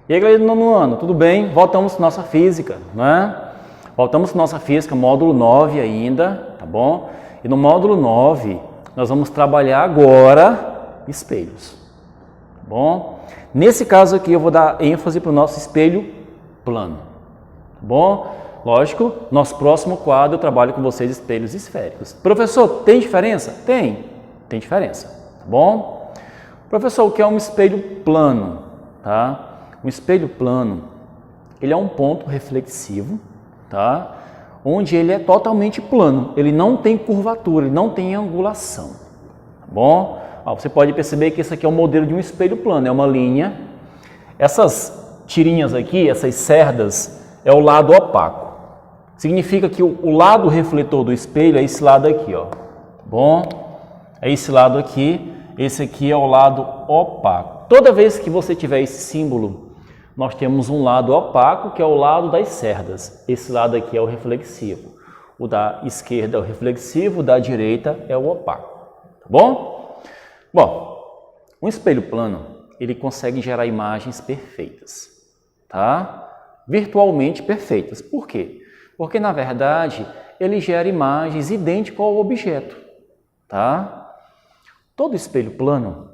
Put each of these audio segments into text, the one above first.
E aí, galera do nono ano, tudo bem? Voltamos para nossa física, não é? Voltamos para nossa física, módulo 9 ainda, tá bom? E no módulo 9, nós vamos trabalhar agora espelhos, tá bom? Nesse caso aqui, eu vou dar ênfase para o nosso espelho plano, tá bom? Lógico, nosso próximo quadro eu trabalho com vocês espelhos esféricos. Professor, tem diferença? Tem diferença, tá bom? Professor, o que é um espelho plano, tá? Um espelho plano, ele é um ponto reflexivo, tá? Onde ele é totalmente plano, ele não tem curvatura, ele não tem angulação, tá bom? Você pode perceber que esse aqui é o modelo de um espelho plano, é uma linha. Essas tirinhas aqui, essas cerdas, é o lado opaco. Significa que o lado refletor do espelho é esse lado aqui, ó, tá bom? É esse lado aqui, esse aqui é o lado opaco. Toda vez que você tiver esse símbolo, nós temos um lado opaco, que é o lado das cerdas. Esse lado aqui é o reflexivo. O da esquerda é o reflexivo, o da direita é o opaco. Tá bom? Bom, um espelho plano, ele consegue gerar imagens perfeitas, tá? Virtualmente perfeitas. Por quê? Porque, na verdade, ele gera imagens idênticas ao objeto, tá? Todo espelho plano,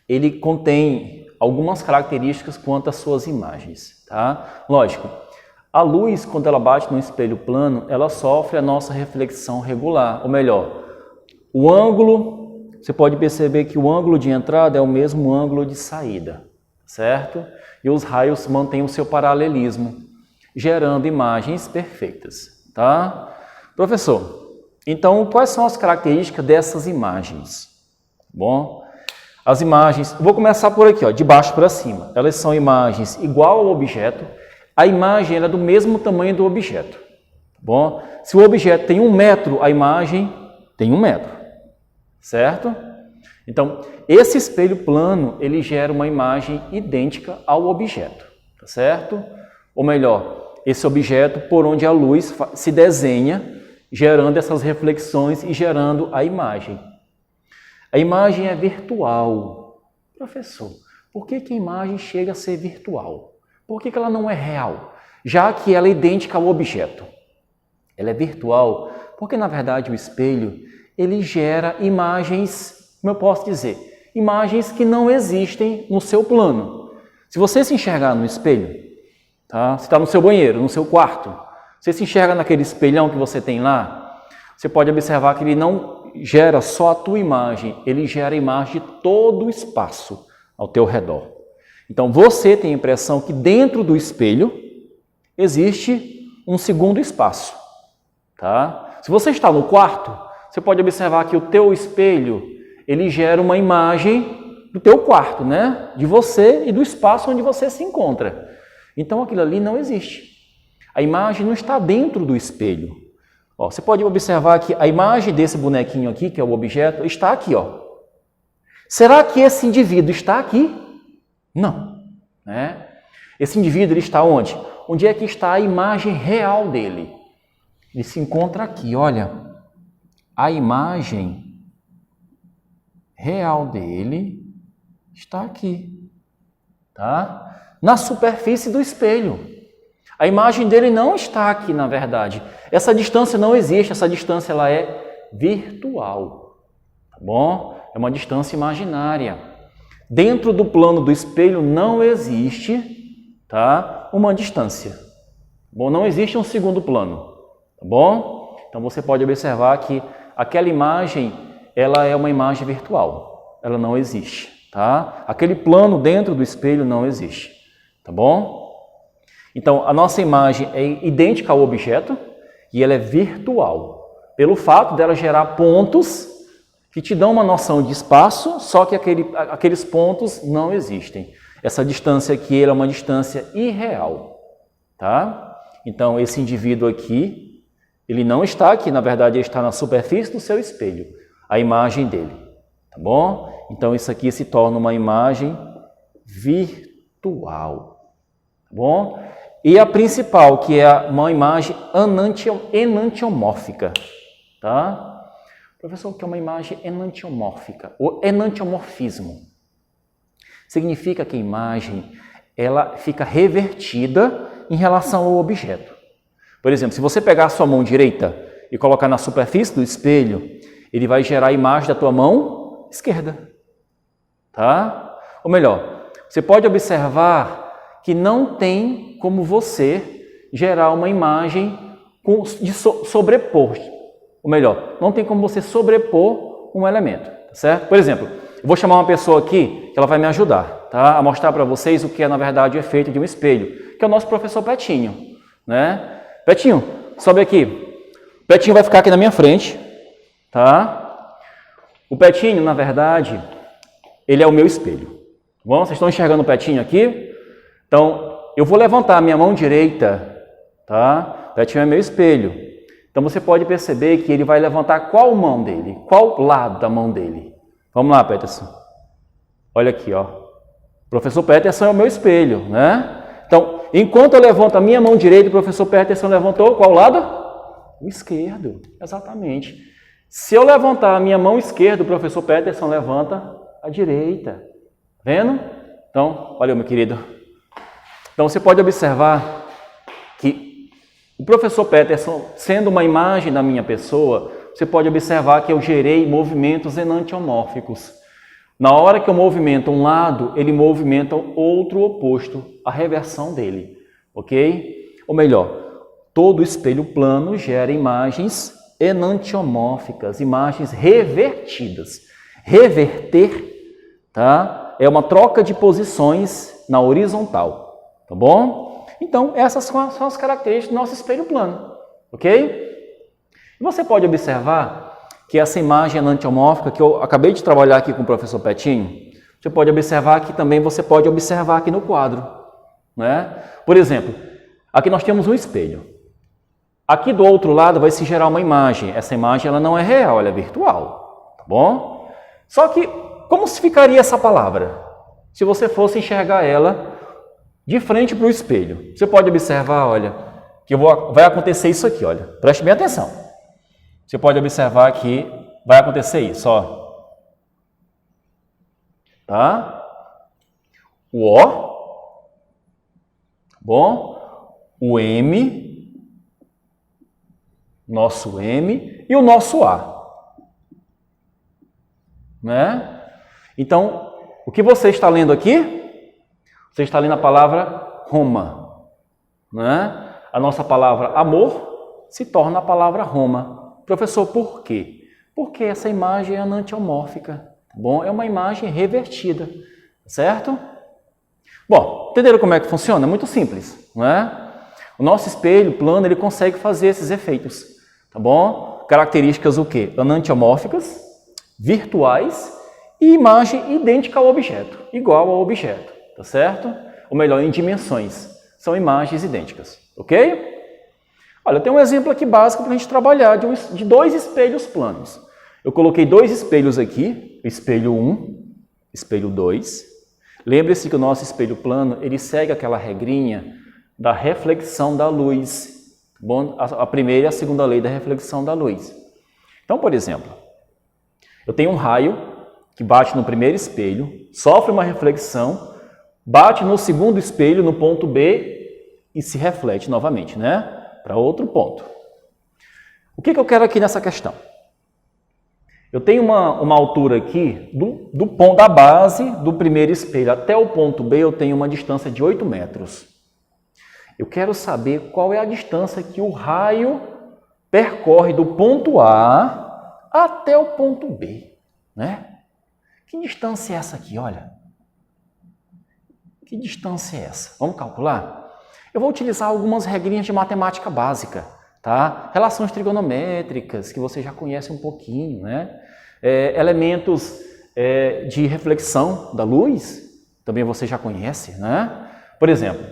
ele contém algumas características quanto às suas imagens, tá? Lógico, a luz, quando ela bate no espelho plano, ela sofre a nossa reflexão regular, ou melhor, o ângulo, você pode perceber que o ângulo de entrada é o mesmo ângulo de saída, certo? E os raios mantêm o seu paralelismo, gerando imagens perfeitas, tá? Professor, então quais são as características dessas imagens? Bom, as imagens, vou começar por aqui, ó, de baixo para cima. Elas são imagens igual ao objeto. A imagem é do mesmo tamanho do objeto. Bom, se o objeto tem 1 metro, a imagem tem 1 metro, certo? Então, esse espelho plano, ele gera uma imagem idêntica ao objeto, tá certo? Ou melhor, esse objeto por onde a luz se desenha, gerando essas reflexões e gerando a imagem. A imagem é virtual. Professor, por que a imagem chega a ser virtual? Por que ela não é real? Já que ela é idêntica ao objeto. Ela é virtual porque, na verdade, o espelho, ele gera imagens, como eu posso dizer, imagens que não existem no seu plano. Se você se enxergar no espelho, tá? Você está no seu banheiro, no seu quarto, você se enxerga naquele espelhão que você tem lá, você pode observar que ele não gera só a tua imagem, ele gera a imagem de todo o espaço ao teu redor. Então, você tem a impressão que dentro do espelho existe um segundo espaço, tá? Se você está no quarto, você pode observar que o teu espelho, ele gera uma imagem do teu quarto, né? De você e do espaço onde você se encontra. Então, aquilo ali não existe. A imagem não está dentro do espelho. Ó, você pode observar que a imagem desse bonequinho aqui, que é o objeto, está aqui, ó. Será que esse indivíduo está aqui? Não, né? Esse indivíduo ele está onde? Onde é que está a imagem real dele? Ele se encontra aqui, olha. A imagem real dele está aqui, tá? Na superfície do espelho. A imagem dele não está aqui, na verdade. Essa distância não existe, essa distância ela é virtual, tá bom? É uma distância imaginária. Dentro do plano do espelho não existe, tá? Uma distância. Bom, não existe um segundo plano, tá bom? Então você pode observar que aquela imagem, ela é uma imagem virtual. Ela não existe, tá? Aquele plano dentro do espelho não existe, tá bom? Então, a nossa imagem é idêntica ao objeto e ela é virtual, pelo fato dela gerar pontos que te dão uma noção de espaço, só que aqueles pontos não existem. Essa distância aqui ela é uma distância irreal, tá? Então, esse indivíduo aqui, ele não está aqui, na verdade, ele está na superfície do seu espelho, a imagem dele, tá bom? Então, isso aqui se torna uma imagem virtual, tá bom? E a principal, que é uma imagem enantiomórfica, tá? Professor, o que é uma imagem enantiomórfica? O enantiomorfismo significa que a imagem ela fica revertida em relação ao objeto. Por exemplo, se você pegar a sua mão direita e colocar na superfície do espelho, ele vai gerar a imagem da tua mão esquerda. Tá? Ou melhor, você pode observar que não tem como você gerar uma imagem de sobrepor. Ou melhor, não tem como você sobrepor um elemento, certo? Por exemplo, eu vou chamar uma pessoa aqui que ela vai me ajudar, tá? A mostrar para vocês o que é, na verdade, o efeito de um espelho, que é o nosso professor Petinho, né? Petinho, sobe aqui. O Petinho vai ficar aqui na minha frente, tá? O Petinho, na verdade, ele é o meu espelho. Bom, vocês estão enxergando o Petinho aqui? Então, eu vou levantar a minha mão direita, tá? O Petinho é meu espelho. Então, você pode perceber que ele vai levantar qual mão dele? Qual lado da mão dele? Vamos lá, Peterson. Olha aqui, ó. O professor Peterson é o meu espelho, né? Então, enquanto eu levanto a minha mão direita, o professor Peterson levantou qual lado? O esquerdo, exatamente. Se eu levantar a minha mão esquerda, o professor Peterson levanta a direita. Vendo? Então, valeu, meu querido. Então, você pode observar que o professor Peterson, sendo uma imagem da minha pessoa, você pode observar que eu gerei movimentos enantiomórficos. Na hora que eu movimento um lado, ele movimenta outro oposto, a reversão dele, ok? Ou melhor, todo espelho plano gera imagens enantiomórficas, imagens revertidas. Reverter, tá? É uma troca de posições na horizontal, tá bom? Então, essas são as características do nosso espelho plano, ok? E você pode observar que essa imagem enantiomórfica, que eu acabei de trabalhar aqui com o professor Petinho, você pode observar que também você pode observar aqui no quadro, né? Por exemplo, aqui nós temos um espelho. Aqui do outro lado vai se gerar uma imagem. Essa imagem ela não é real, ela é virtual, tá bom? Só que, como se ficaria essa palavra? Se você fosse enxergar ela de frente para o espelho. Você pode observar, olha, que vai acontecer isso aqui, olha. Preste bem atenção. Você pode observar que vai acontecer isso, ó. Tá? O O, bom? O M, nosso M e o nosso A. Né? Então, o que você está lendo aqui? Você está lendo a palavra Roma, né? A nossa palavra amor se torna a palavra Roma. Professor, por quê? Porque essa imagem é enantiomórfica, tá bom? É uma imagem revertida, certo? Bom, entenderam como é que funciona? É muito simples, né? O nosso espelho plano, ele consegue fazer esses efeitos, tá bom? Características o quê? Enantiomórficas, virtuais e imagem idêntica ao objeto, igual ao objeto. Tá certo? Ou melhor, em dimensões. São imagens idênticas, ok? Olha, tem um exemplo aqui básico para a gente trabalhar de dois espelhos planos. Eu coloquei dois espelhos aqui, espelho 1, espelho 2. Lembre-se que o nosso espelho plano, ele segue aquela regrinha da reflexão da luz. Bom, a primeira e a segunda lei da reflexão da luz. Então, por exemplo, eu tenho um raio que bate no primeiro espelho, sofre uma reflexão, bate no segundo espelho, no ponto B, e se reflete novamente, né? Para outro ponto. O que eu quero aqui nessa questão? Eu tenho uma altura aqui, do ponto da base do primeiro espelho até o ponto B, eu tenho uma distância de 8 metros. Eu quero saber qual é a distância que o raio percorre do ponto A até o ponto B, né? Que distância é essa aqui, olha? Que distância é essa? Vamos calcular? Eu vou utilizar algumas regrinhas de matemática básica, tá? Relações trigonométricas, que você já conhece um pouquinho, né? Elementos de reflexão da luz, também você já conhece, né? Por exemplo,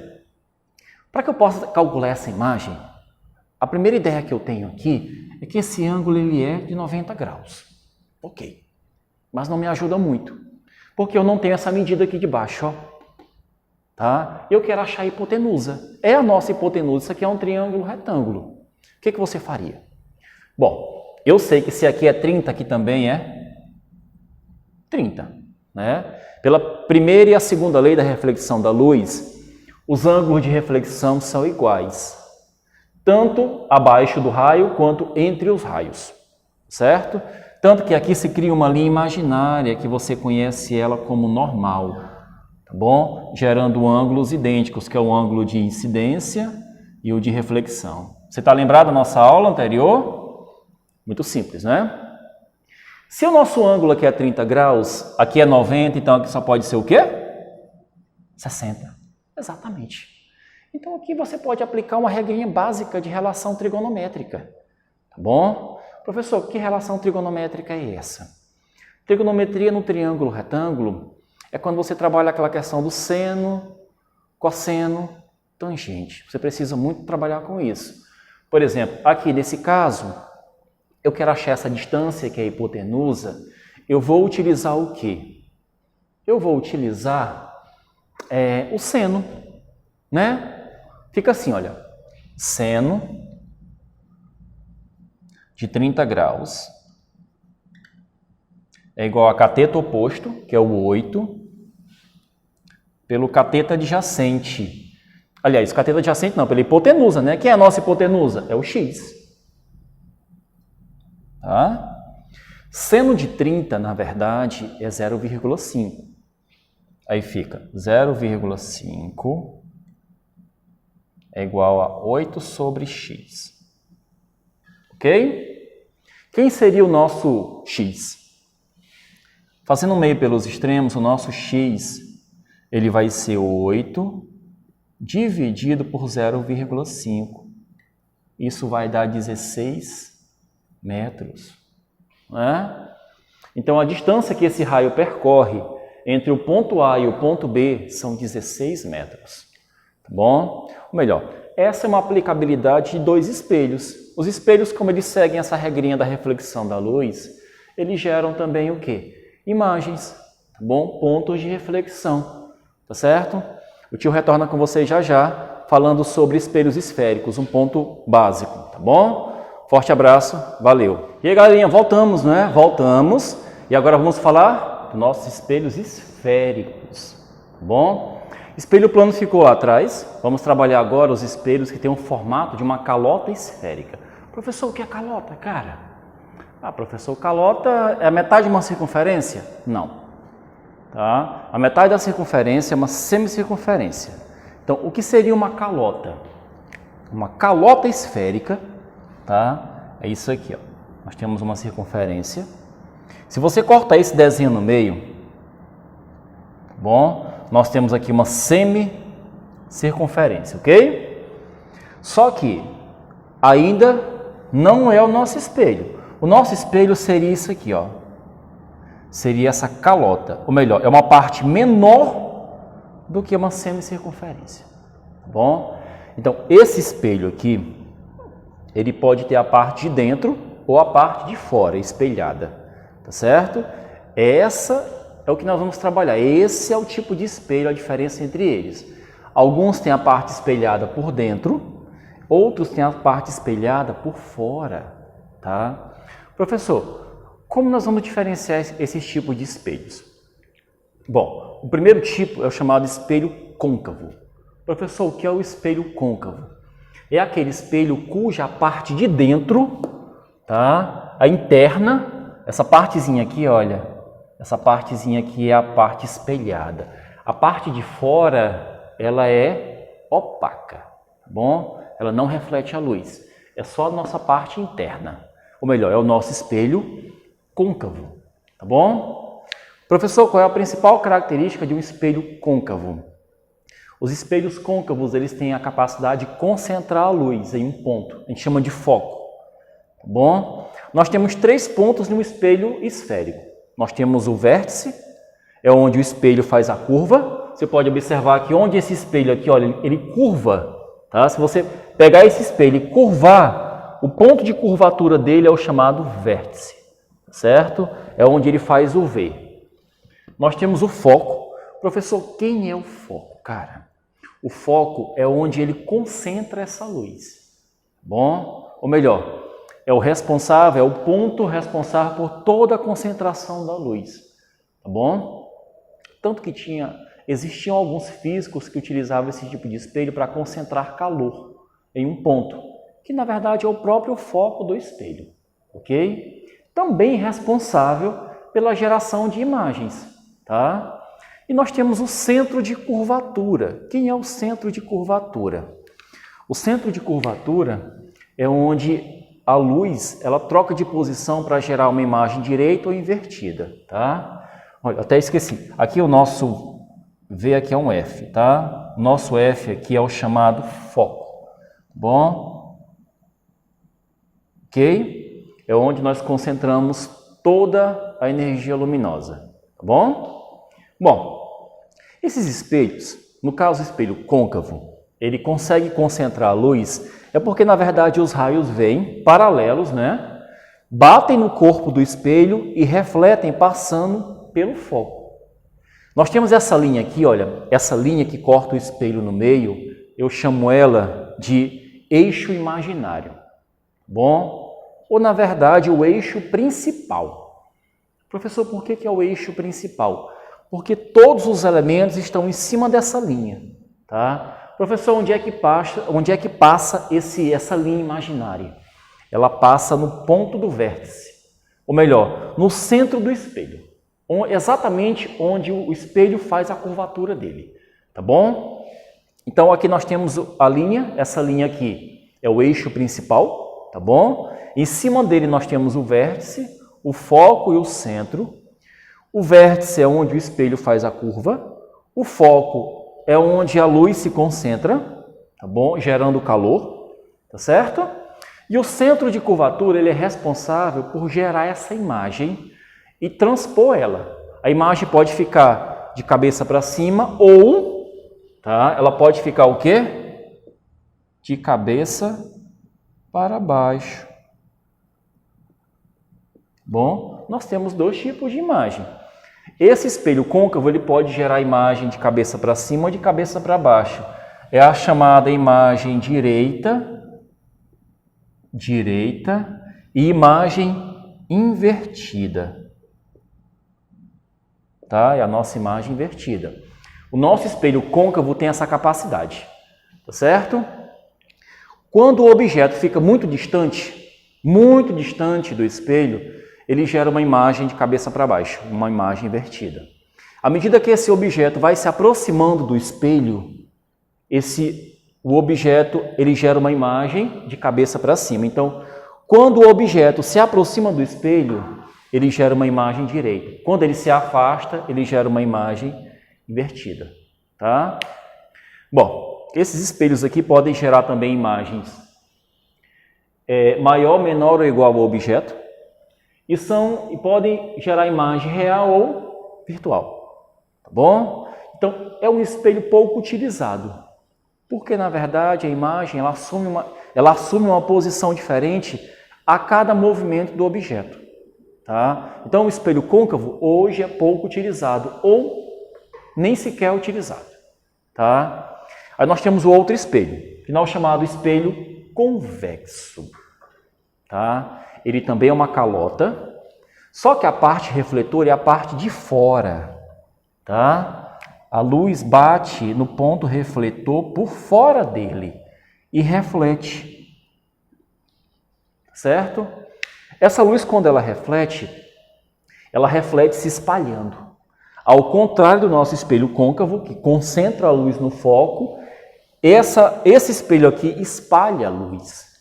para que eu possa calcular essa imagem, a primeira ideia que eu tenho aqui é que esse ângulo ele é de 90 graus. Ok, mas não me ajuda muito, porque eu não tenho essa medida aqui de baixo, ó. Tá? Eu quero achar a hipotenusa. É a nossa hipotenusa, isso aqui é um triângulo retângulo. O que você faria? Bom, eu sei que se aqui é 30, aqui também é 30. Né? Pela primeira e a segunda lei da reflexão da luz, os ângulos de reflexão são iguais, tanto abaixo do raio quanto entre os raios, certo? Tanto que aqui se cria uma linha imaginária que você conhece ela como normal, tá bom? Gerando ângulos idênticos, que é o ângulo de incidência e o de reflexão. Você está lembrado da nossa aula anterior? Muito simples, né? Se o nosso ângulo aqui é 30 graus, aqui é 90, então aqui só pode ser o quê? 60. Exatamente. Então aqui você pode aplicar uma regrinha básica de relação trigonométrica, tá bom? Professor, que relação trigonométrica é essa? Trigonometria no triângulo retângulo é quando você trabalha aquela questão do seno, cosseno, tangente. Você precisa muito trabalhar com isso. Por exemplo, aqui nesse caso, eu quero achar essa distância que é a hipotenusa, eu vou utilizar o quê? Eu vou utilizar o seno, né? Fica assim, olha, seno de 30 graus é igual a cateto oposto, que é o 8, pelo cateto adjacente. Aliás, cateto adjacente não, pela hipotenusa, né? Quem é a nossa hipotenusa? É o x. Tá? Seno de 30, na verdade, é 0,5. Aí fica 0,5 é igual a 8 sobre x. Ok? Quem seria o nosso x? Fazendo meio pelos extremos, o nosso x ele vai ser 8 dividido por 0,5. Isso vai dar 16 metros. Né? Então, a distância que esse raio percorre entre o ponto A e o ponto B são 16 metros. Tá bom? Ou melhor, essa é uma aplicabilidade de dois espelhos. Os espelhos, como eles seguem essa regrinha da reflexão da luz, eles geram também o quê? Imagens, tá bom? Pontos de reflexão, tá certo? O tio retorna com vocês já já, falando sobre espelhos esféricos, um ponto básico, tá bom? Forte abraço, valeu! E aí, galerinha, voltamos, né? Voltamos, e agora vamos falar dos nossos espelhos esféricos, tá bom? Espelho plano ficou lá atrás, vamos trabalhar agora os espelhos que têm o formato de uma calota esférica. Professor, o que é calota, cara? Ah, professor, calota é a metade de uma circunferência? Não. Tá? A metade da circunferência é uma semicircunferência. Então, o que seria uma calota? Uma calota esférica, tá? É isso aqui, ó. Nós temos uma circunferência. Se você cortar esse desenho no meio, tá bom? Nós temos aqui uma semicircunferência, ok? Só que ainda não é o nosso espelho. O nosso espelho seria isso aqui, ó. Seria essa calota, ou melhor, é uma parte menor do que uma semicircunferência, tá bom? Então, esse espelho aqui, ele pode ter a parte de dentro ou a parte de fora, espelhada, tá certo? Essa é o que nós vamos trabalhar, esse é o tipo de espelho, a diferença entre eles. Alguns têm a parte espelhada por dentro, outros têm a parte espelhada por fora, tá? Professor, como nós vamos diferenciar esses tipos de espelhos? Bom, o primeiro tipo é o chamado espelho côncavo. Professor, o que é o espelho côncavo? É aquele espelho cuja parte de dentro, tá? A interna, essa partezinha aqui, olha, essa partezinha aqui é a parte espelhada. A parte de fora, ela é opaca, tá bom? Ela não reflete a luz. É só a nossa parte interna. Ou melhor, é o nosso espelho côncavo, tá bom? Professor, qual é a principal característica de um espelho côncavo? Os espelhos côncavos, eles têm a capacidade de concentrar a luz em um ponto, a gente chama de foco, tá bom? Nós temos 3 pontos no espelho esférico. Nós temos o vértice, é onde o espelho faz a curva. Você pode observar que onde esse espelho aqui, olha, ele curva, tá? Se você pegar esse espelho e curvar, o ponto de curvatura dele é o chamado vértice, certo? É onde ele faz o V. Nós temos o foco. Professor, quem é o foco, cara? O foco é onde ele concentra essa luz, bom? Ou melhor, é o responsável, é o ponto responsável por toda a concentração da luz, tá bom? Tanto que tinha existiam alguns físicos que utilizavam esse tipo de espelho para concentrar calor em um ponto, que na verdade é o próprio foco do espelho, ok? Também responsável pela geração de imagens, tá? E nós temos o centro de curvatura. Quem é o centro de curvatura? O centro de curvatura é onde a luz ela troca de posição para gerar uma imagem direita ou invertida, tá? Olha, até esqueci. Aqui o nosso V aqui é um F, tá? Nosso F aqui é o chamado foco, bom? Ok? É onde nós concentramos toda a energia luminosa, tá bom? Bom, esses espelhos, no caso o espelho côncavo, ele consegue concentrar a luz, é porque na verdade os raios vêm paralelos, né? Batem no corpo do espelho e refletem passando pelo foco. Nós temos essa linha aqui, olha, essa linha que corta o espelho no meio, eu chamo ela de eixo imaginário, bom? Ou na verdade o eixo principal. Professor, por que é o eixo principal? Porque todos os elementos estão em cima dessa linha, tá? Professor, onde é que passa essa linha imaginária? Ela passa no ponto do vértice, ou melhor, no centro do espelho, exatamente onde o espelho faz a curvatura dele, tá bom? Então aqui nós temos a linha, essa linha aqui é o eixo principal, tá bom? Em cima dele nós temos o vértice, o foco e o centro. O vértice é onde o espelho faz a curva, o foco é onde a luz se concentra, tá bom? Gerando calor, tá certo? E o centro de curvatura ele é responsável por gerar essa imagem e transpor ela. A imagem pode ficar de cabeça para cima ou, tá? Ela pode ficar o quê? De cabeça para baixo. Bom, nós temos dois tipos de imagem. Esse espelho côncavo ele pode gerar imagem de cabeça para cima ou de cabeça para baixo. É a chamada imagem direita e imagem invertida. Tá? É a nossa imagem invertida. O nosso espelho côncavo tem essa capacidade, tá certo? Quando o objeto fica muito distante do espelho, ele gera uma imagem de cabeça para baixo, uma imagem invertida. À medida que esse objeto vai se aproximando do espelho, o objeto ele gera uma imagem de cabeça para cima. Então, quando o objeto se aproxima do espelho, ele gera uma imagem direita. Quando ele se afasta, ele gera uma imagem invertida. Tá? Bom, esses espelhos aqui podem gerar também imagens maior, menor ou igual ao objeto. E podem gerar imagem real ou virtual, tá bom? Então, é um espelho pouco utilizado, porque na verdade a imagem ela assume uma posição diferente a cada movimento do objeto, tá? Então, o espelho côncavo hoje é pouco utilizado ou nem sequer utilizado, tá? Aí nós temos o outro espelho, final chamado espelho convexo, tá? Ele também é uma calota, só que a parte refletora é a parte de fora, tá? A luz bate no ponto refletor por fora dele e reflete, certo? Essa luz, quando ela reflete se espalhando. Ao contrário do nosso espelho côncavo, que concentra a luz no foco, esse espelho aqui espalha a luz.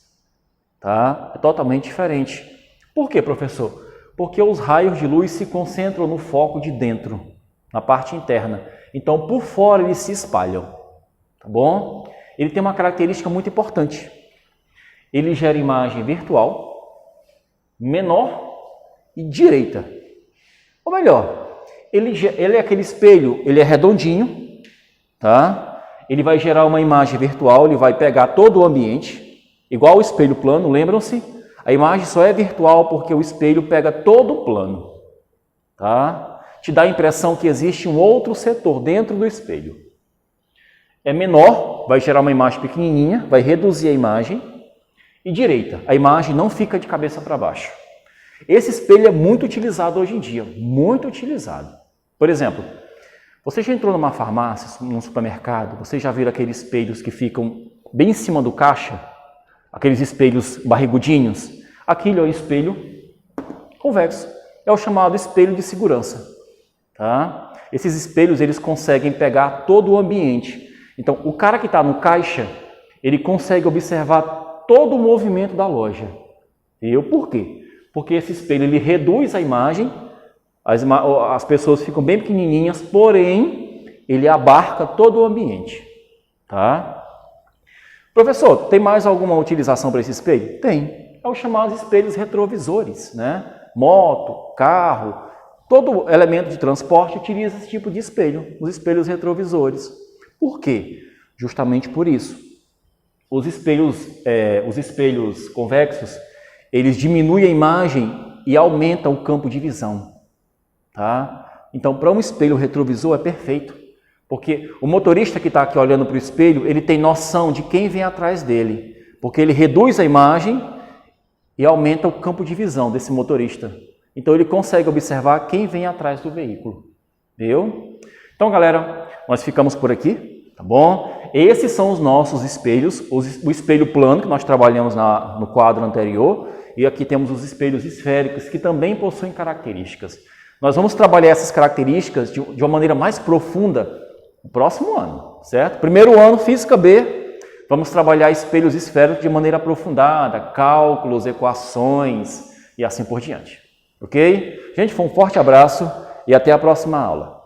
Tá? É totalmente diferente. Por quê, professor? Porque os raios de luz se concentram no foco de dentro, na parte interna. Então, por fora eles se espalham. Tá bom? Ele tem uma característica muito importante. Ele gera imagem virtual, menor e direita. Ou melhor, ele é aquele espelho, ele é redondinho, tá? Ele vai gerar uma imagem virtual, ele vai pegar todo o ambiente, igual o espelho plano, lembram-se? A imagem só é virtual porque o espelho pega todo o plano, tá? Te dá a impressão que existe um outro setor dentro do espelho. É menor, vai gerar uma imagem pequenininha, vai reduzir a imagem. E direita, a imagem não fica de cabeça para baixo. Esse espelho é muito utilizado hoje em dia, muito utilizado. Por exemplo, Você já entrou numa farmácia, num supermercado, você já viu aqueles espelhos que ficam bem em cima do caixa? Aqueles espelhos barrigudinhos? Aquilo é o espelho convexo. É o chamado espelho de segurança. Tá? Esses espelhos, eles conseguem pegar todo o ambiente. Então, o cara que está no caixa, ele consegue observar todo o movimento da loja. E por quê? Porque esse espelho, ele reduz a imagem, as pessoas ficam bem pequenininhas, porém, ele abarca todo o ambiente. Tá? Professor, tem mais alguma utilização para esse espelho? Tem. É os chamados espelhos retrovisores, né? Moto, carro, todo elemento de transporte utiliza esse tipo de espelho, os espelhos retrovisores. Por quê? Justamente por isso. Os espelhos convexos, eles diminuem a imagem e aumentam o campo de visão. Tá? Então, para um espelho retrovisor é perfeito, porque o motorista que está aqui olhando para o espelho, ele tem noção de quem vem atrás dele, porque ele reduz a imagem e aumenta o campo de visão desse motorista. Então, ele consegue observar quem vem atrás do veículo. Viu? Então, galera, nós ficamos por aqui, tá bom? Esses são os nossos espelhos, o espelho plano que nós trabalhamos no quadro anterior, e aqui temos os espelhos esféricos, que também possuem características. Nós vamos trabalhar essas características de uma maneira mais profunda no próximo ano, certo? Primeiro ano, Física B, vamos trabalhar espelhos esféricos de maneira aprofundada, cálculos, equações e assim por diante. Ok? Gente, foi um forte abraço e até a próxima aula.